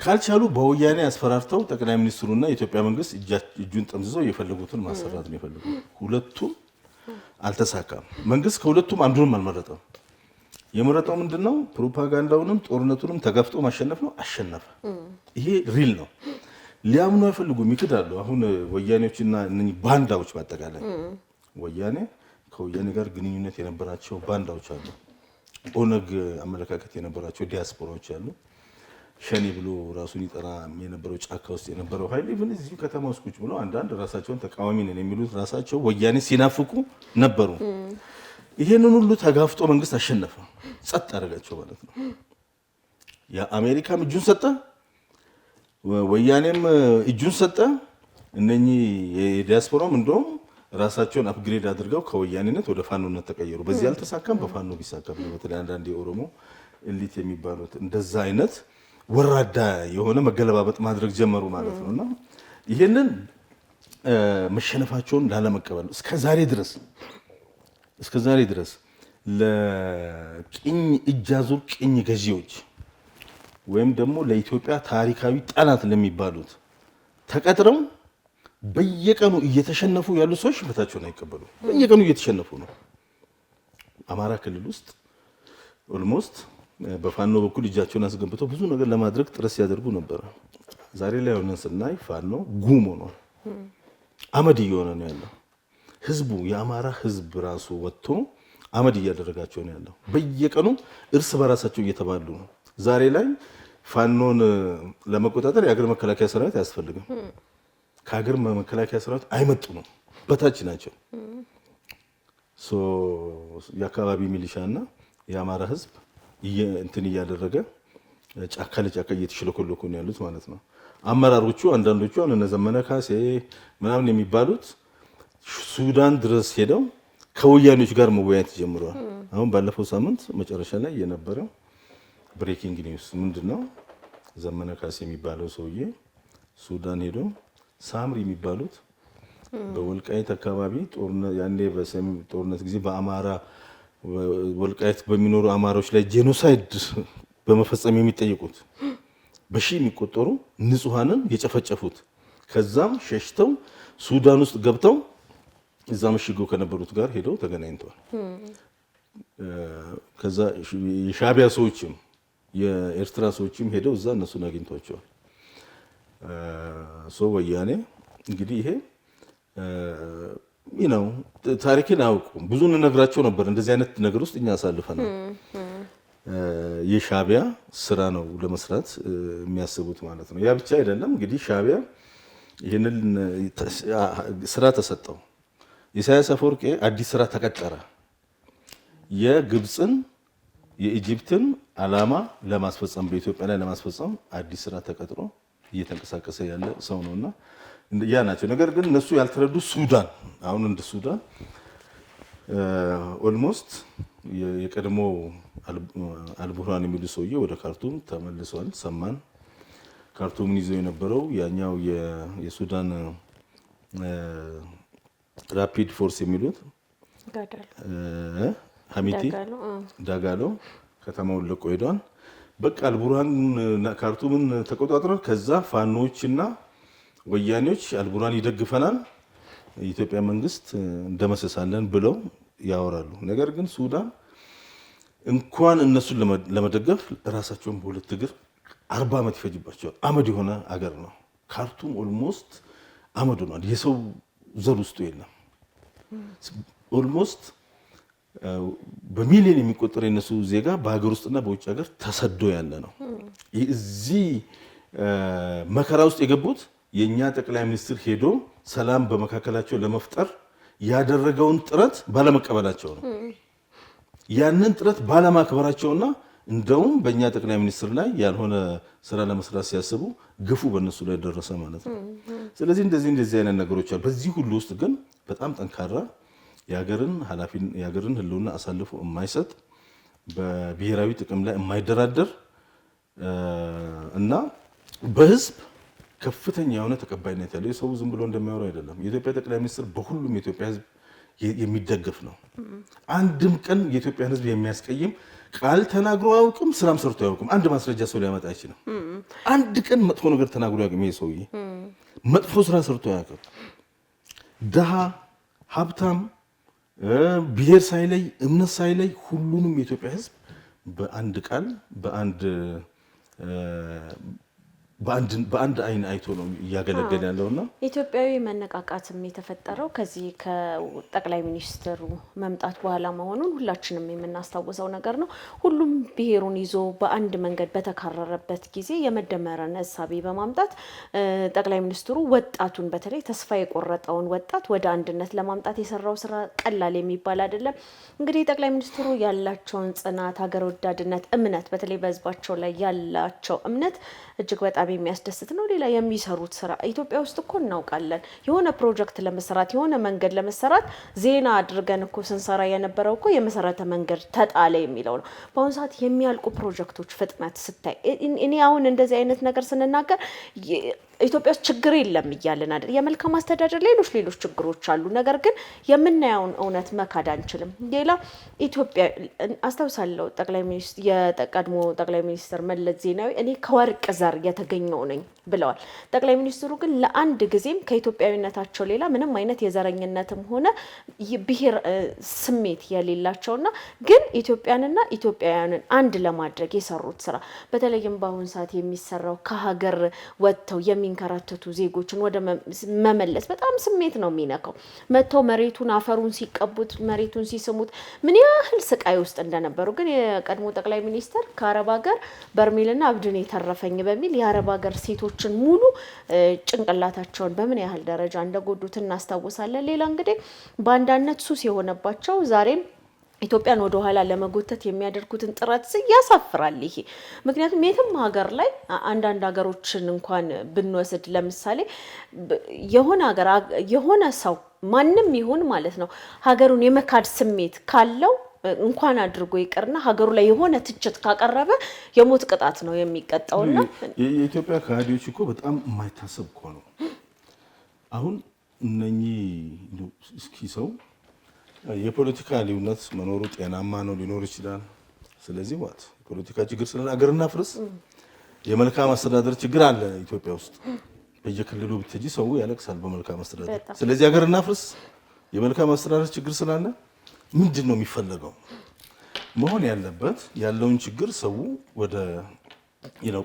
ካልቻሉ በወያኔ አስፈራርተው ጠቅላይ ሚኒስትሩና የኢትዮጵያ መንግስት እጁን ጠምዝዘው የፈለጉትን ማሰራት ነው የፈለጉት ሁለቱም አልተሳካም መንግስት ከሁለቱም አንዱንም አልመረጠም የመረጠው ምንድነው ፕሮፓጋንዳውንም ጦርነቱንም ተጋፍጦ ማሸነፍ ነው አሸነፈ ይሄ ሪል ነው ሊያምኑ አይፈልጉም ይክዳሉ አሁን ወያኔዎችና እነኚህ ባንዳዎች ባጠቃላይ ወያኔ ከወያኔ ጋር ግንኙነት የነበራቸው ባንዳዎች አሉ ኦነግ አመለካከት የነበራቸው ዲያስፖራዎች አሉ ሸኔ ብሎ ራሱን ይጠራ የነበረው ጫካ ውስጥ የነበረው ኃይል ኢቭን እዚህ ከተማ ውስጥ ቁጭ ብሎ አንዳንድ ራሳቸውን ተቃዋሚ ነን የሚሉት ራሳቸው ወያኔ ሲናፍቁ ነበሩ ይሄንን ሁሉ ተጋፍጦ መንግስት አሸነፈ ጸጥ አደረጋቸው ማለት ነው የአሜሪካም እጁን ሰጠ ወያኔም እጁን ሰጠ እነኚህ የዲያስፖራም እንደውም ራሳቸውን አፕግሬድ አድርገው ከወያኔነት ወደ ፋኖነት ተቀየሩ በዚህ አልተሳካም በፋኖ ቢሳካም በተለይ አንዳንድ የኦሮሞ ኤሊት የሚባሉት እንደዛ አይነት ወራዳ የሆነ መገለባበጥ ማድረግ ጀመሩ ማለት ነውና ይሄንን መሸነፋቸውን ላለመቀበል እስከ ዛሬ ድረስ ለቅኝ እጃዙር ቅኝ ገዢዎች ወይም ደግሞ ለኢትዮጵያ ታሪካዊ ጠላት ለሚባሉት ተቀጥረው በየቀኑ እየተሸነፉ ያሉ ሰዎች ሽንፈታቸውን አይቀበሉ በየቀኑ እየተሸነፉ ነው አማራ ክልል ውስጥ ኦልሞስት በፋኖ በኩል እጃቸውን አስገብተው ብዙ ነገር ለማድረግ ጥረት ሲያደርጉ ነበር ዛሬ ላይ ሆነን ስናይ ፋኖ ጉም ሆኗል አመድ እየሆነ ነው ያለው ህዝቡ የአማራ ህዝብ ራሱ ወጥቶ አመድ እያደረጋቸው ነው ያለው በየቀኑ እርስ በራሳቸው እየተባሉ ነው ዛሬ ላይ ፋኖን ለመቆጣጠር የሀገር መከላከያ ሰራዊት አያስፈልግም ከሀገር መከላከያ ሰራዊት አይመጡም በታች ናቸው የአካባቢ ሚሊሻና የአማራ ህዝብ እንትን እያደረገ ጫካ ለጫካ እየተሽለኮለኩ ነው ያሉት ማለት ነው። አመራሮቹ አንዳንዶቹ እነ ዘመነ ካሴ ምናምን የሚባሉት ሱዳን ድረስ ሄደው ከወያኔዎች ጋር መወያየት ጀምረዋል። አሁን ባለፈው ሳምንት መጨረሻ ላይ የነበረው ብሬኪንግ ኒውስ ምንድነው? ዘመነ ካሴ የሚባለው ሰውዬ ሱዳን ሄዶ ሳምሪ የሚባሉት በወልቃይት አካባቢ ጦርነት ያኔ በሰሜን ጦርነት ጊዜ በአማራ ወልቃይት በሚኖሩ አማራዎች ላይ ጄኖሳይድ በመፈጸም የሚጠይቁት በሺህ የሚቆጠሩ ንጹሃንን የጨፈጨፉት ከዛም ሸሽተው ሱዳን ውስጥ ገብተው እዛ መሽገው ከነበሩት ጋር ሄደው ተገናኝተዋል። ከዛ የሻቢያ ሰዎችም የኤርትራ ሰዎችም ሄደው እዛ እነሱን አግኝቷቸዋል። ወያኔ እንግዲህ ይሄ ታሪክን አያውቁም። ብዙ እንነግራቸው ነበር። እንደዚህ አይነት ነገር ውስጥ እኛ አሳልፈናል። የሻቢያ ስራ ነው ለመስራት የሚያስቡት ማለት ነው። ያ ብቻ አይደለም እንግዲህ ሻቢያ ይህንን ስራ ተሰጠው። ኢሳያስ አፈወርቂ አዲስ ስራ ተቀጠረ። የግብፅን የኢጅፕትን አላማ ለማስፈጸም በኢትዮጵያ ላይ ለማስፈጸም አዲስ ስራ ተቀጥሮ እየተንቀሳቀሰ ያለ ሰው ነውና ያ ናቸው። ነገር ግን እነሱ ያልተረዱ ሱዳን አሁን እንደ ሱዳን ኦልሞስት የቀድሞ አልቡርሃን የሚሉ ሰውዬ ወደ ካርቱም ተመልሷል። ሰማን። ካርቱምን ይዘው የነበረው ያኛው የሱዳን ራፒድ ፎርስ የሚሉት ሀሚቲ ዳጋሎ ከተማውን ለቆ ሄዷል። በቃ አልቡርሃን ካርቱምን ተቆጣጥሯል። ከዛ ፋኖችና ወያኔዎች አልቡርሃን ይደግፈናል፣ የኢትዮጵያ መንግስት እንደመሰሳለን ብለው ያወራሉ። ነገር ግን ሱዳን እንኳን እነሱን ለመደገፍ ራሳቸውን በሁለት እግር 40 ዓመት ይፈጅባቸዋል። አመድ የሆነ አገር ነው ካርቱም። ኦልሞስት አመድ ሆኗል። የሰው ዘር ውስጡ የለም። ኦልሞስት በሚሊዮን የሚቆጠር የነሱ ዜጋ በሀገር ውስጥና በውጭ ሀገር ተሰዶ ያለ ነው። እዚህ መከራ ውስጥ የገቡት የኛ ጠቅላይ ሚኒስትር ሄዶ ሰላም በመካከላቸው ለመፍጠር ያደረገውን ጥረት ባለመቀበላቸው ነው። ያንን ጥረት ባለማክበራቸውና እንደውም በእኛ ጠቅላይ ሚኒስትር ላይ ያልሆነ ስራ ለመስራት ሲያስቡ ግፉ በእነሱ ላይ ደረሰ ማለት ነው። ስለዚህ እንደዚህ አይነት ነገሮች አሉ። በዚህ ሁሉ ውስጥ ግን በጣም ጠንካራ የሀገርን ህልውና አሳልፎ የማይሰጥ በብሔራዊ ጥቅም ላይ የማይደራደር እና በህዝብ ከፍተኛ የሆነ ተቀባይነት ያለው የሰው ዝም ብሎ እንደሚያወራው አይደለም። የኢትዮጵያ ጠቅላይ ሚኒስትር በሁሉም የኢትዮጵያ ህዝብ የሚደገፍ ነው። አንድም ቀን የኢትዮጵያን ህዝብ የሚያስቀይም ቃል ተናግሮ አያውቅም፣ ስራም ሰርቶ አያውቅም። አንድ ማስረጃ ሰው ሊያመጣ አይችልም። አንድ ቀን መጥፎ ነገር ተናግሮ አያውቅም። ይሄ ሰውዬ መጥፎ ስራ ሰርቶ አያውቅም። ድሃ ሀብታም፣ ብሔር ሳይለይ እምነት ሳይለይ ሁሉንም የኢትዮጵያ ህዝብ በአንድ ቃል በአንድ አይን አይቶ ነው እያገለገለ ያለውና ኢትዮጵያዊ መነቃቃትም የተፈጠረው ከዚህ ከጠቅላይ ሚኒስትሩ መምጣት በኋላ መሆኑን ሁላችንም የምናስታውሰው ነገር ነው። ሁሉም ብሔሩን ይዞ በአንድ መንገድ በተካረረበት ጊዜ የመደመርን እሳቤ በማምጣት ጠቅላይ ሚኒስትሩ ወጣቱን በተለይ ተስፋ የቆረጠውን ወጣት ወደ አንድነት ለማምጣት የሰራው ስራ ቀላል የሚባል አይደለም። እንግዲህ ጠቅላይ ሚኒስትሩ ያላቸውን ጽናት፣ ሀገር ወዳድነት፣ እምነት በተለይ በህዝባቸው ላይ ያላቸው እምነት እጅግ በጣም የሚያስደስት ነው። ሌላ የሚሰሩት ስራ ኢትዮጵያ ውስጥ እኮ እናውቃለን። የሆነ ፕሮጀክት ለመሰራት የሆነ መንገድ ለመሰራት ዜና አድርገን እኮ ስንሰራ የነበረው እኮ የመሰረተ መንገድ ተጣለ የሚለው ነው። በአሁኑ ሰዓት የሚያልቁ ፕሮጀክቶች ፍጥነት ስታይ እኔ አሁን እንደዚህ አይነት ነገር ስንናገር ኢትዮጵያ ውስጥ ችግር የለም እያልን አይደል። የመልካም አስተዳደር ሌሎች ችግሮች አሉ። ነገር ግን የምናየውን እውነት መካድ አንችልም። ሌላ ኢትዮጵያ አስታውሳለሁ የቀድሞ ጠቅላይ ሚኒስትር መለስ ዜናዊ እኔ ከወርቅ ዘር የተገኘው ነኝ ብለዋል። ጠቅላይ ሚኒስትሩ ግን ለአንድ ጊዜም ከኢትዮጵያዊነታቸው ሌላ ምንም አይነት የዘረኝነትም ሆነ ብሔር ስሜት የሌላቸውና ግን ኢትዮጵያንና ኢትዮጵያውያንን አንድ ለማድረግ የሰሩት ስራ በተለይም በአሁኑ ሰዓት የሚሰራው ከሀገር ወጥተው የሚንከራተቱ ዜጎችን ወደ መመለስ በጣም ስሜት ነው የሚነካው። መጥተው መሬቱን አፈሩን ሲቀቡት መሬቱን ሲስሙት ምን ያህል ስቃይ ውስጥ እንደነበሩ ግን የቀድሞ ጠቅላይ ሚኒስትር ከአረብ ሀገር በርሜልና አብድን የተረፈኝ በሚል የአረብ ሀገር ሴቶችን ሙሉ ጭንቅላታቸውን በምን ያህል ደረጃ እንደጎዱት እናስታውሳለን። ሌላ እንግዲህ በአንዳነት ሱስ የሆነባቸው ዛሬም ኢትዮጵያን ወደ ኋላ ለመጎተት የሚያደርጉትን ጥረት ያሳፍራል ይሄ። ምክንያቱም የትም ሀገር ላይ አንዳንድ ሀገሮችን እንኳን ብንወስድ ለምሳሌ የሆነ ሀገር የሆነ ሰው ማንም ይሁን ማለት ነው ሀገሩን የመካድ ስሜት ካለው እንኳን አድርጎ ይቀርና ሀገሩ ላይ የሆነ ትችት ካቀረበ የሞት ቅጣት ነው የሚቀጣውና የኢትዮጵያ ከሃዲዎች እኮ በጣም የማይታሰብ እኮ ነው። አሁን እነኚህ እስኪ ሰው የፖለቲካ ልዩነት መኖሩ ጤናማ ነው ሊኖር ይችላል። ስለዚህ ማለት የፖለቲካ ችግር ስለ ሀገርና ፍርስ የመልካም አስተዳደር ችግር አለ ኢትዮጵያ ውስጥ። በየክልሉ ብትጂ ሰው ያለቅሳል በመልካም አስተዳደር። ስለዚህ ሀገርና ፍርስ የመልካም አስተዳደር ችግር ስላለ ምንድን ነው የሚፈለገው? መሆን ያለበት ያለውን ችግር ሰው ወደ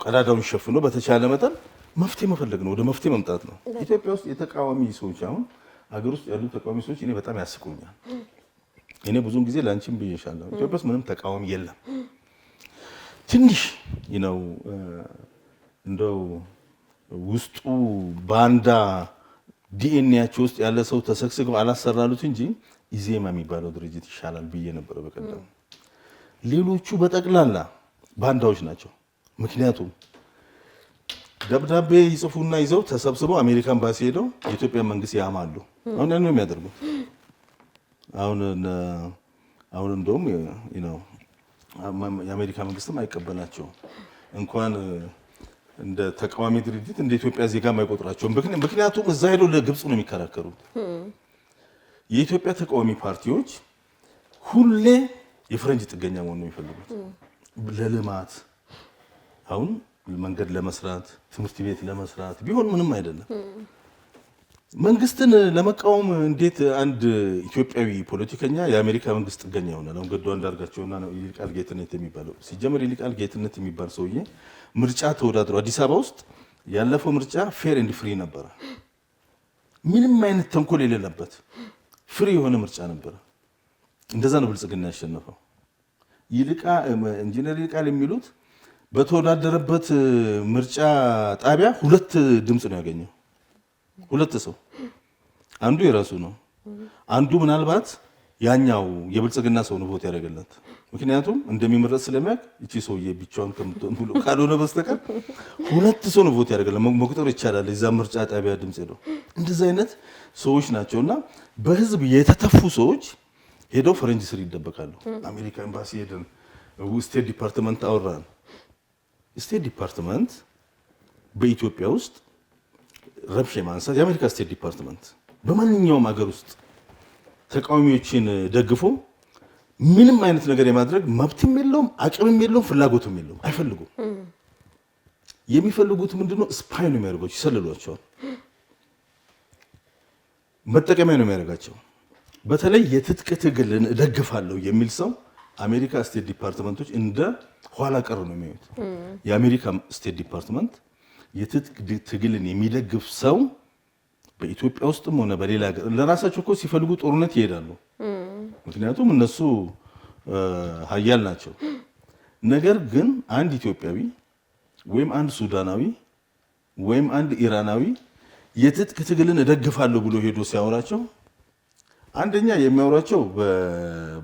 ቀዳዳውን ሸፍኖ በተቻለ መጠን መፍትሄ መፈለግ ነው፣ ወደ መፍትሄ መምጣት ነው። ኢትዮጵያ ውስጥ የተቃዋሚ ሰዎች አሁን ሀገር ውስጥ ያሉ ተቃዋሚ ሰዎች እኔ በጣም ያስቁኛል። እኔ ብዙውን ጊዜ ላንቺም ብዬሻለሁ፣ ኢትዮጵያ ውስጥ ምንም ተቃዋሚ የለም። ትንሽ እንደው ውስጡ ባንዳ ዲኤንኤያቸው ውስጥ ያለ ሰው ተሰግስገው አላሰራሉት እንጂ ኢዜማ የሚባለው ድርጅት ይሻላል ብዬ ነበር በቀደም። ሌሎቹ በጠቅላላ ባንዳዎች ናቸው። ምክንያቱም ደብዳቤ ይጽፉና ይዘው ተሰብስበው አሜሪካ ኤምባሲ ሄደው የኢትዮጵያ መንግስት ያማሉ። አሁን ያን ነው የሚያደርጉት። አሁን እንደውም የአሜሪካ መንግስትም አይቀበላቸው እንኳን እንደ ተቃዋሚ ድርጅት እንደ ኢትዮጵያ ዜጋ አይቆጥራቸውም። ምክንያቱም እዛ ሄደው ለግብጽ ነው የሚከራከሩት። የኢትዮጵያ ተቃዋሚ ፓርቲዎች ሁሌ የፈረንጅ ጥገኛ መሆን ነው የሚፈልጉት ለልማት። አሁን መንገድ ለመስራት ትምህርት ቤት ለመስራት ቢሆን ምንም አይደለም። መንግስትን ለመቃወም እንዴት አንድ ኢትዮጵያዊ ፖለቲከኛ የአሜሪካ መንግስት ጥገኛ ይሆናል? አሁን ገዱ አንዳርጋቸውና ይልቃል ጌትነት የሚባለው ሲጀመር ይልቃል ጌትነት የሚባል ሰውዬ ምርጫ ተወዳድሮ አዲስ አበባ ውስጥ ያለፈው ምርጫ ፌር ኤንድ ፍሪ ነበረ። ምንም አይነት ተንኮል የሌለበት ፍሪ የሆነ ምርጫ ነበረ። እንደዛ ነው ብልጽግና ያሸነፈው። ኢንጂነር ይልቃል የሚሉት በተወዳደረበት ምርጫ ጣቢያ 2 ድምፅ ነው ያገኘው። 2 ሰው፣ አንዱ የራሱ ነው፣ አንዱ ምናልባት ያኛው የብልጽግና ሰው ነው ቮት ያደረገለት። ምክንያቱም እንደሚመረጥ ስለሚያውቅ እቺ ሰውዬ ብቻውን ከምትሆን ብሎ ካልሆነ በስተቀር 2 ሰው ነው ቮት ያደረገለት። መቁጠር ይቻላል እዛ ምርጫ ጣቢያ ድምፅ ሄደው። እንደዚህ አይነት ሰዎች ናቸውና በህዝብ የተተፉ ሰዎች ሄደው ፈረንጅ ስር ይደበቃሉ። አሜሪካ ኤምባሲ ሄደን ስቴት ዲፓርትመንት አወራን። ስቴት ዲፓርትመንት በኢትዮጵያ ውስጥ ረብሽ ማንሳት የአሜሪካ ስቴት ዲፓርትመንት በማንኛውም ሀገር ውስጥ ተቃዋሚዎችን ደግፎ ምንም አይነት ነገር የማድረግ መብትም የለውም፣ አቅምም የለውም፣ ፍላጎትም የለውም። አይፈልጉም። የሚፈልጉት ምንድነው? ስፓይ ነው የሚያደርጓቸው፣ ይሰልሏቸዋል። መጠቀሚያ ነው የሚያደርጋቸው። በተለይ የትጥቅ ትግልን እደግፋለሁ የሚል ሰው አሜሪካ ስቴት ዲፓርትመንቶች እንደ ኋላ ቀር ነው የሚያዩት። የአሜሪካ ስቴት ዲፓርትመንት የትጥቅ ትግልን የሚደግፍ ሰው በኢትዮጵያ ውስጥም ሆነ በሌላ ሀገር ለራሳቸው እኮ ሲፈልጉ ጦርነት ይሄዳሉ። ምክንያቱም እነሱ ሀያል ናቸው። ነገር ግን አንድ ኢትዮጵያዊ ወይም አንድ ሱዳናዊ ወይም አንድ ኢራናዊ የትጥቅ ትግልን እደግፋለሁ ብሎ ሄዶ ሲያወራቸው አንደኛ የሚያወራቸው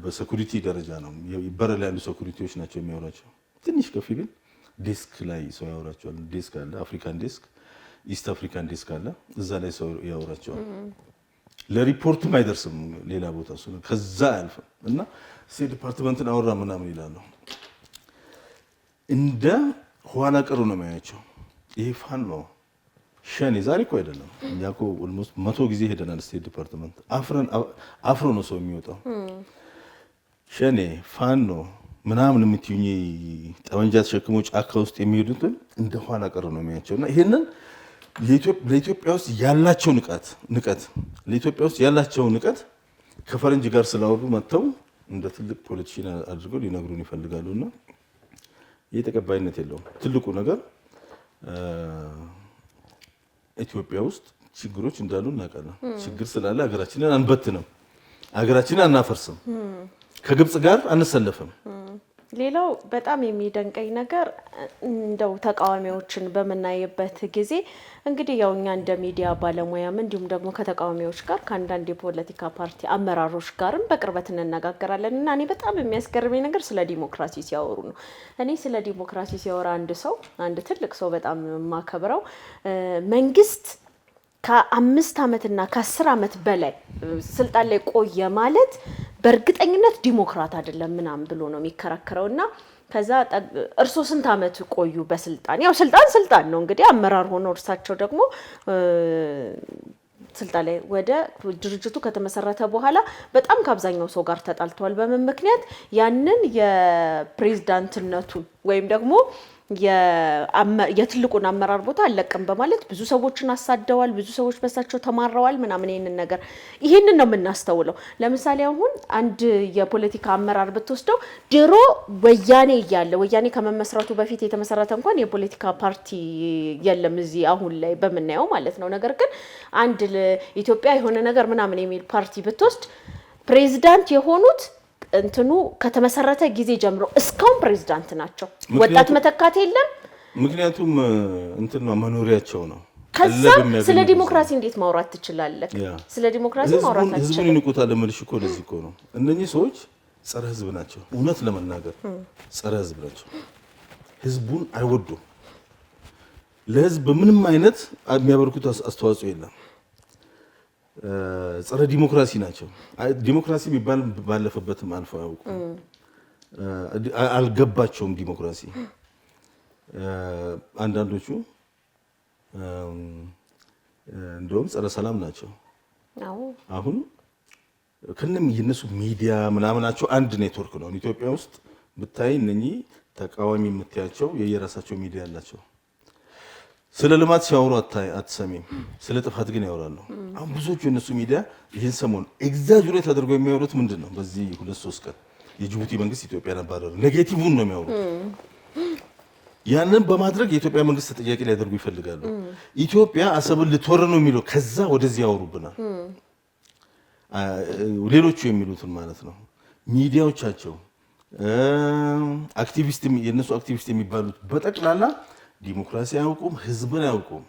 በሴኩሪቲ ደረጃ ነው። በር ላይ ያሉ ሴኩሪቲዎች ናቸው የሚያወራቸው። ትንሽ ከፍ ግን ዴስክ ላይ ሰው ያወራቸዋል። ዴስክ አለ፣ አፍሪካን ዴስክ፣ ኢስት አፍሪካን ዴስክ አለ። እዛ ላይ ሰው ያወራቸዋል። ለሪፖርትም አይደርስም ሌላ ቦታ እሱ ከዛ አያልፍም። እና ስቴት ዲፓርትመንትን አወራ ምናምን ይላሉ። እንደ ኋላ ቀሩ ነው የሚያያቸው። ይሄ ፋን ነው ሸኔ ዛሬ እኮ አይደለም። እኛ እኮ ኦልሞስት 100 ጊዜ ሄደናል ስቴት ዲፓርትመንት። አፍሮ ነው ሰው የሚወጣው። ሸኔ ፋን ነው ምናምን የምትዩኝ ጠመንጃ ተሸክመው ጫካ ውስጥ የሚሄዱትን እንደ ኋላ ቀር ነው የሚያቸውና ይሄንን ለኢትዮጵያ ውስጥ ያላቸው ንቀት ለኢትዮጵያ ውስጥ ያላቸው ንቀት ከፈረንጅ ጋር ስላወሩ መጥተው እንደ ትልቅ ፖለቲሽን አድርገው ሊነግሩን ይፈልጋሉና ይሄ ተቀባይነት የለውም። ትልቁ ነገር ኢትዮጵያ ውስጥ ችግሮች እንዳሉ እናውቃለን። ችግር ስላለ ሀገራችንን አንበትንም፣ ሀገራችንን አናፈርስም፣ ከግብጽ ጋር አንሰለፍም። ሌላው በጣም የሚደንቀኝ ነገር እንደው ተቃዋሚዎችን በመናየበት ጊዜ እንግዲህ ያው እኛ እንደ ሚዲያ ባለሙያም እንዲሁም ደግሞ ከተቃዋሚዎች ጋር ከአንዳንድ የፖለቲካ ፓርቲ አመራሮች ጋርም በቅርበት እንነጋገራለን እና እኔ በጣም የሚያስገርመኝ ነገር ስለ ዲሞክራሲ ሲያወሩ ነው። እኔ ስለ ዲሞክራሲ ሲያወራ አንድ ትልቅ ሰው በጣም የማከብረው መንግስት ከ5 ዓመትና ከ10 ዓመት በላይ ስልጣን ላይ ቆየ ማለት በእርግጠኝነት ዲሞክራት አይደለም ምናምን ብሎ ነው የሚከራከረውና ከዛ እርሶ ስንት ዓመት ቆዩ በስልጣን? ያው ስልጣን ነው እንግዲህ አመራር ሆኖ እርሳቸው ደግሞ ስልጣን ላይ ወደ ድርጅቱ ከተመሰረተ በኋላ በጣም ከአብዛኛው ሰው ጋር ተጣልተዋል። በምን ምክንያት? ያንን የፕሬዝዳንትነቱን ወይም ደግሞ የትልቁን አመራር ቦታ አለቀም በማለት ብዙ ሰዎችን አሳደዋል። ብዙ ሰዎች በሳቸው ተማረዋል ምናምን ይሄንን ነው የምናስተውለው። ለምሳሌ አሁን አንድ የፖለቲካ አመራር ብትወስደው ድሮ ወያኔ ከመመስረቱ በፊት የተመሰረተ እንኳን የፖለቲካ ፓርቲ የለም እዚህ አሁን ላይ በመናየው ማለት ነው። ነገር ግን አንድ ኢትዮጵያ የሆነ ነገር ምናምን የሚል ፓርቲ ብትወስድ ፕሬዝዳንት የሆኑት እንትኑ ከተመሰረተ ጊዜ ጀምሮ እስካሁን ፕሬዝዳንት ናቸው። ወጣት መተካት የለም። ምክንያቱም እንትና መኖሪያቸው ነው። ከዛ ስለ ዲሞክራሲ እንዴት ማውራት ትችላለህ? ስለ ዲሞክራሲ ማውራት አትችልም። ህዝቡን ይንቁታል። ለምልሽ እኮ ለዚህ እኮ ነው እነኚህ ሰዎች ጸረ ህዝብ ናቸው። እውነት ለመናገር ጸረ ህዝብ ናቸው። ህዝቡን አይወዱም። ለህዝብ ምንም አይነት የሚያበረክቱት አስተዋጽኦ የለም። ጸረ ዲሞክራሲ ናቸው። ዲሞክራሲ የሚባል ባለፈበትም አልፈው አያውቁም። አልገባቸውም ዲሞክራሲ። አንዳንዶቹ እንደውም ጸረ ሰላም ናቸው። አሁን ከነም የነሱ ሚዲያ ምናምናቸው አንድ ኔትወርክ ነው። ኢትዮጵያ ውስጥ ብታይ እነኚህ ተቃዋሚ የምታያቸው የየራሳቸው ሚዲያ አላቸው። ስለ ልማት ሲያወሩ አትሰሚም። ስለ ጥፋት ግን ያወራሉ። አሁን ብዙዎቹ የነሱ ሚዲያ ይህን ሰሞን ኤግዛጅሬት አድርገው የሚያወሩት ምንድን ነው? በዚህ 2-3 ቀን የጅቡቲ መንግስት ኢትዮጵያን አባረረ፣ ኔጌቲቭን ነው የሚያወሩት። ያንን በማድረግ የኢትዮጵያ መንግስት ተጠያቂ ሊያደርጉ ይፈልጋሉ። ኢትዮጵያ አሰብን ልትወር ነው የሚለው ከዛ ወደዚህ ያወሩብናል። ሌሎቹ የሚሉትን ማለት ነው። ሚዲያዎቻቸው የነሱ አክቲቪስት የሚባሉት በጠቅላላ ዲሞክራሲ አያውቁም፣ ህዝብን አያውቁም።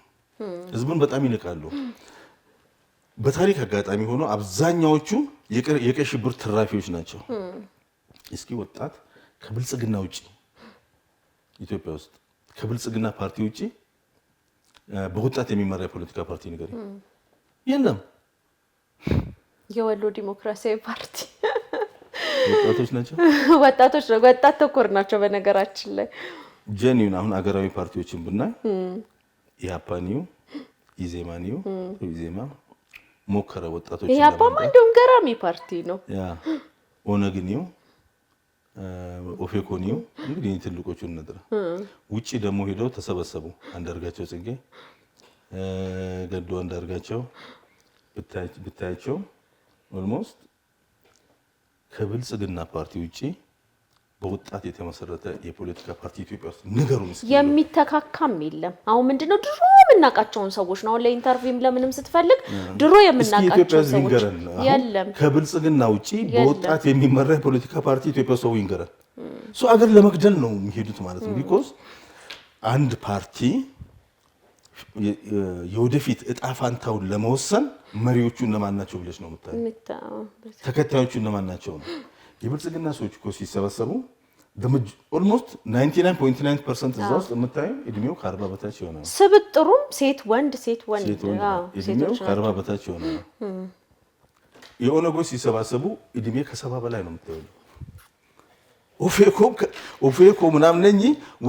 ህዝብን በጣም ይንቃሉ። በታሪክ አጋጣሚ ሆኖ አብዛኛዎቹ የቀይ ሽብር ትራፊዎች ናቸው። እስኪ ወጣት ከብልጽግና ውጪ ኢትዮጵያ ውስጥ ከብልጽግና ፓርቲ ውጪ በወጣት የሚመራ የፖለቲካ ፓርቲ ነገር የለም። የወሎ ዲሞክራሲያዊ ፓርቲ ወጣቶች ናቸው። ወጣት ተኮር ናቸው በነገራችን ላይ ጀኒውን አሁን አገራዊ ፓርቲዎችን ብናይ ኢህአፓኒው ኢዜማኒው ኢዜማ ሞከረ ወጣቶች ኢህአፓማ እንደውም ገራሚ ፓርቲ ነው። ያ ኦነግኒው ኦፌኮኒው እንግዲህ ትልቆቹን ነጥራ ውጪ ደግሞ ሄደው ተሰበሰቡ። አንዳርጋቸው ጽጌ ገዱ አንዳርጋቸው ብታያቸው ኦልሞስት ከብልጽግና ፓርቲ ውጪ በወጣት የተመሰረተ የፖለቲካ ፓርቲ ኢትዮጵያ ውስጥ ነገሩን የሚተካካም የለም። አሁን ምንድነው ድሮ የምናውቃቸውን ሰዎች ነው ለኢንተርቪውም ለምንም ስትፈልግ ድሮ የምናውቃቸው ሰዎች የለም። ከብልጽግና ውጪ በወጣት የሚመራ የፖለቲካ ፓርቲ ኢትዮጵያ ሰው ይንገራል። አገር ለመግደል ነው የሚሄዱት ማለት ነው። ቢኮዝ አንድ ፓርቲ የወደፊት እጣ ፋንታውን ለመወሰን መሪዎቹ እነማን ናቸው ብለሽ ነው የምታየው። ተከታዮቹ እነማን ናቸው ነው። የብልጽግና ሰዎች እኮ ሲሰበሰቡ ኦልሞስት 99.9% እዛ ውስጥ የምታየው እድሜው ከ40 በታች የሆነ ነው። ስብጥሩም ሴት ወንድ እድሜው ከ40 በታች የሆነ ነው። የኦነጎች ሲሰባሰቡ እድሜ ከ70 በላይ ነው የምታየው። ኦፌኮ ምናምን ነኝ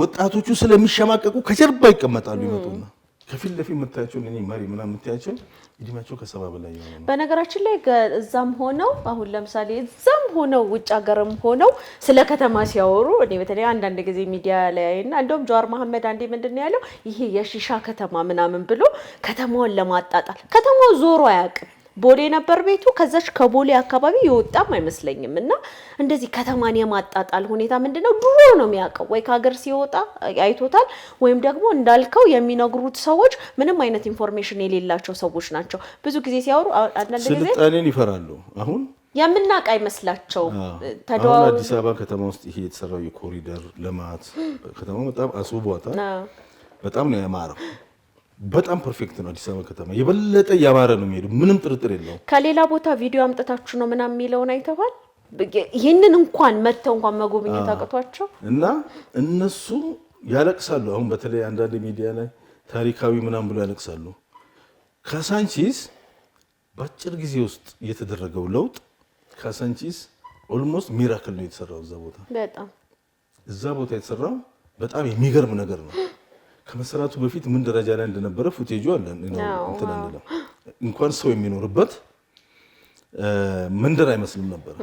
ወጣቶቹ ስለሚሸማቀቁ ከጀርባ ይቀመጣሉ ይመጡና ከፊት ለፊት የምታያቸው እኔ ማሪ ምናምን የምታያቸው እድሜያቸው ከ70 በላይ ነው። በነገራችን ላይ እዛም ሆነው አሁን ለምሳሌ እዛም ሆነው ውጭ ሀገርም ሆነው ስለ ከተማ ሲያወሩ እኔ በተለይ አንዳንድ ጊዜ ሚዲያ ላይ እና እንደውም ጀዋር መሐመድ አንዴ ምንድነው ያለው ይሄ የሺሻ ከተማ ምናምን ብሎ ከተማውን ለማጣጣል ከተማው ዞሮ አያውቅም። ቦሌ ነበር ቤቱ ከዛች ከቦሌ አካባቢ የወጣም አይመስለኝም። እና እንደዚህ ከተማን የማጣጣል ሁኔታ ምንድነው ድሮ ነው የሚያውቀው ወይ ከሀገር ሲወጣ አይቶታል ወይም ደግሞ እንዳልከው የሚነግሩት ሰዎች ምንም አይነት ኢንፎርሜሽን የሌላቸው ሰዎች ናቸው። ብዙ ጊዜ ሲያወሩ አንዳንድ ጊዜ ስልጣኔን ይፈራሉ። አሁን የምናውቅ አይመስላቸው ተደዋው አዲስ አበባ ከተማ ውስጥ ይሄ የተሰራው የኮሪደር ልማት ከተማው በጣም አስውቧታል። በጣም ነው ያማረው። በጣም ፐርፌክት ነው አዲስ አበባ ከተማ የበለጠ ያማረ ነው የሚሄደው ምንም ጥርጥር የለውም። ከሌላ ቦታ ቪዲዮ አምጥታችሁ ነው ምናምን የሚለውን አይተዋል። ይሄንን እንኳን መተው እንኳን መጎብኘት አቅቷቸው እና እነሱ ያለቅሳሉ። አሁን በተለይ አንዳንድ ሚዲያ ላይ ታሪካዊ ምናምን ብሎ ያለቅሳሉ። ካሳንቺስ በአጭር ጊዜ ውስጥ የተደረገው ለውጥ ካሳንቺስ ኦልሞስት ሚራክል ነው የተሰራው እዛ ቦታ የተሰራው በጣም የሚገርም ነገር ነው። ከመሰራቱ በፊት ምን ደረጃ ላይ እንደነበረ ፉቴጁ አለን ነው እንኳን ሰው የሚኖርበት መንደር አይመስልም ነበር።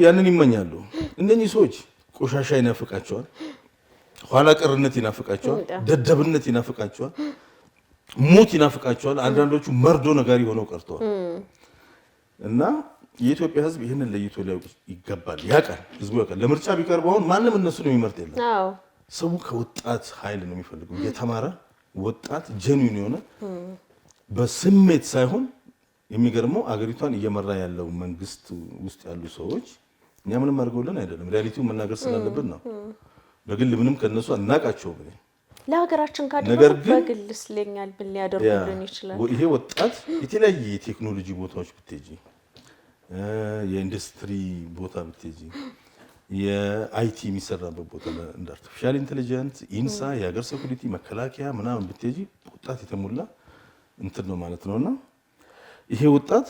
ያንን ይመኛሉ እነኚህ ሰዎች። ቆሻሻ ይናፍቃቸዋል፣ ኋላ ቀርነት ይናፍቃቸዋል፣ ደደብነት ይናፍቃቸዋል፣ ሞት ይናፍቃቸዋል። አንዳንዶቹ መርዶ ነጋሪ ሆነው ቀርተዋል። እና የኢትዮጵያ ሕዝብ ይህንን ለይቶ ሊያውቅ ይገባል። ያውቃል፣ ሕዝቡ ያውቃል። ለምርጫ ቢቀርብ አሁን ማንም እነሱን የሚመርጥ የለም። ሰው ከወጣት ኃይል ነው የሚፈልገው። የተማረ ወጣት ጀኒን የሆነ በስሜት ሳይሆን የሚገርመው አገሪቷን እየመራ ያለው መንግስት ውስጥ ያሉ ሰዎች እኛ ምንም አድርገውልን አይደለም፣ ሪያሊቲውን መናገር ስላለብን ነው። በግል ምንም ከነሱ አናቃቸው ብለ ለሀገራችን ካደረጉ በግል ስለኛል ብል ያደርጉልን ይችላል። ይሄ ወጣት የተለያየ የቴክኖሎጂ ቦታዎች ብትሄጂ፣ የኢንዱስትሪ ቦታ ብትሄጂ፣ የአይቲ የሚሰራበት ቦታ እንደ አርቲፊሻል ኢንተለጀንስ፣ ኢንሳ፣ የሀገር ሴኩሪቲ፣ መከላከያ ምናምን ብትሄጂ ወጣት የተሞላ እንትን ነው ማለት ነውና ይሄ ወጣት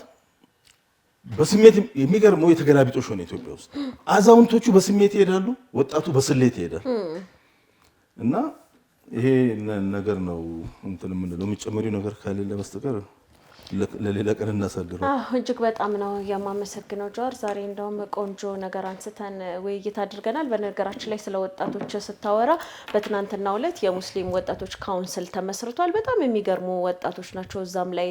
በስሜት የሚገርመው የተገላቢጦሽ ሆነ ኢትዮጵያ ውስጥ። አዛውንቶቹ በስሜት ይሄዳሉ፣ ወጣቱ በስሌት ይሄዳል። እና ይሄ ነገር ነው እንትን የምንለው። የሚጨመሪው ነገር ካሌለ በስተቀር ለሌላ ቀን እናሳድረው። እጅግ በጣም ነው የማመሰግነው ጀዋር። ዛሬ እንደውም ቆንጆ ነገር አንስተን ውይይት አድርገናል። በነገራችን ላይ ስለ ወጣቶች ስታወራ በትናንትናው ዕለት የሙስሊም ወጣቶች ካውንስል ተመስርቷል። በጣም የሚገርሙ ወጣቶች ናቸው። እዛም ላይ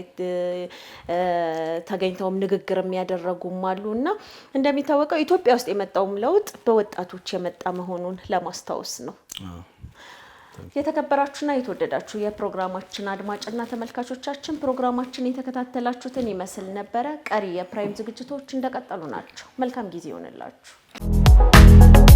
ተገኝተውም ንግግር የሚያደርጉም አሉና እንደሚታወቀው ኢትዮጵያ ውስጥ የመጣውም ለውጥ በወጣቶች የመጣ መሆኑን ለማስታወስ ነው። የተከበራችሁና የተወደዳችሁ የፕሮግራማችን አድማጭና ተመልካቾቻችን ፕሮግራማችን የተከታተላችሁትን ይመስል ነበረ። ቀሪ የፕራይም ዝግጅቶች እንደቀጠሉ ናቸው። መልካም ጊዜ ይሆንላችሁ።